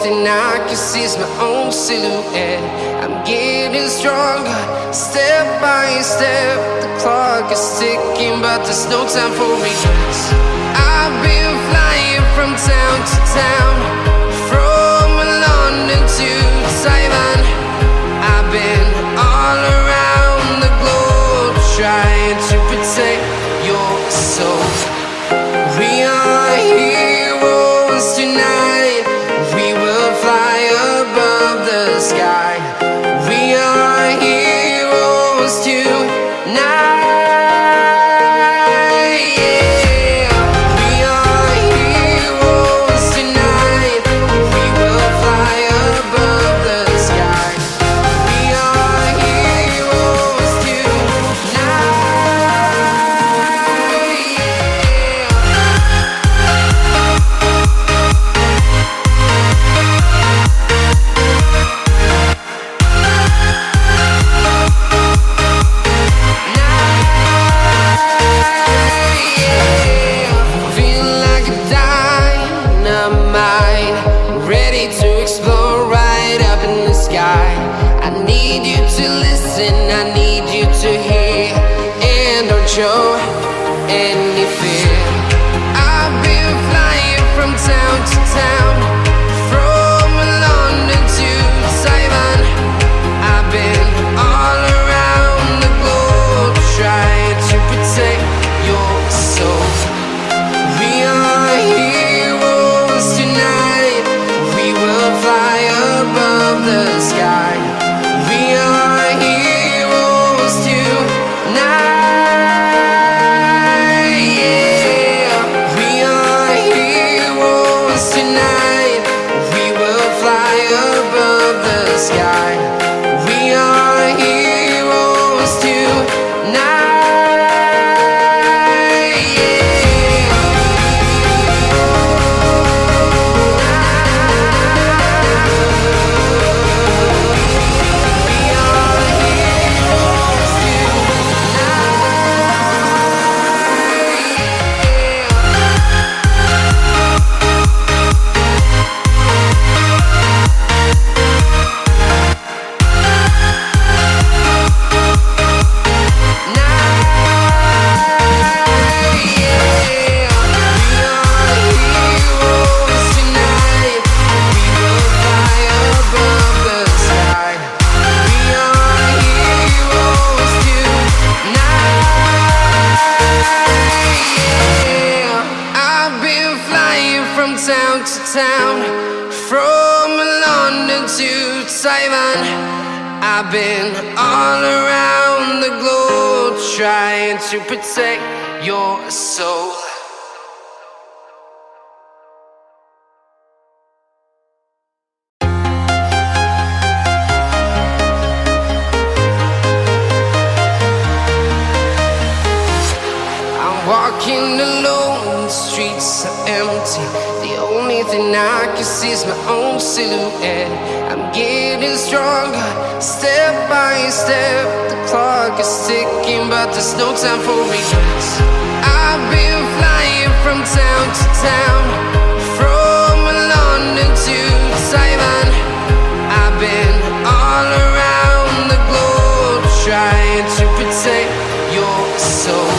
thing I can see is my own silhouette. I'm getting stronger, step by step. The clock is ticking, but there's no time for me. I've been flying from town to town, from London to Taiwan. I've been all around the globe, trying to protect your soul. We are heroes tonight. We will fly above the sky. We are heroes tonight. Yeah. We are heroes tonight. We will fly above the sky. We are heroes tonight. Feeling like a dynamite, ready to explode right up in the sky. I need you to listen, I need you to hear, and don't show any fear. I've been flying from town to town, from London to Taiwan. I've been all around the globe, trying to protect your soul. We are heroes tonight. We will fly above the sky. We are heroes tonight. Yeah. We are heroes tonight. We will fly above the sky. We are heroes tonight. Yeah. We are heroes tonight. We will fly above the sky. We are heroes tonight. Yeah. I've been flying from town to town, from London to Taiwan. I've been all around the globe, trying to protect your soul. I'm walking alone, the streets are empty. The only thing I can see is my own silhouette. I'm getting stronger, step by step. The clock is ticking, but there's no time for me. I've been flying from town to town, from London to Taiwan. I've been all around the globe, trying to protect your soul.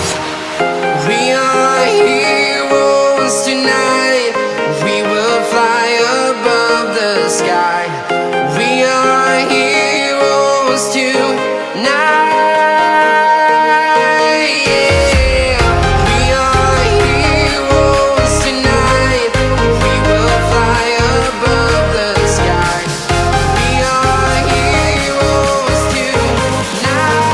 We are heroes tonight. We will fly above the sky. We are heroes tonight. Yeah. We are heroes tonight. We will fly above the sky. We are heroes tonight.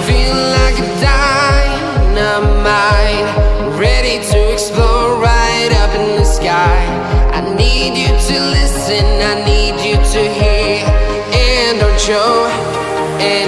Feeling like a dynamite, ready to explode right up in the sky. I need you to listen, I need you to hear, and don't show any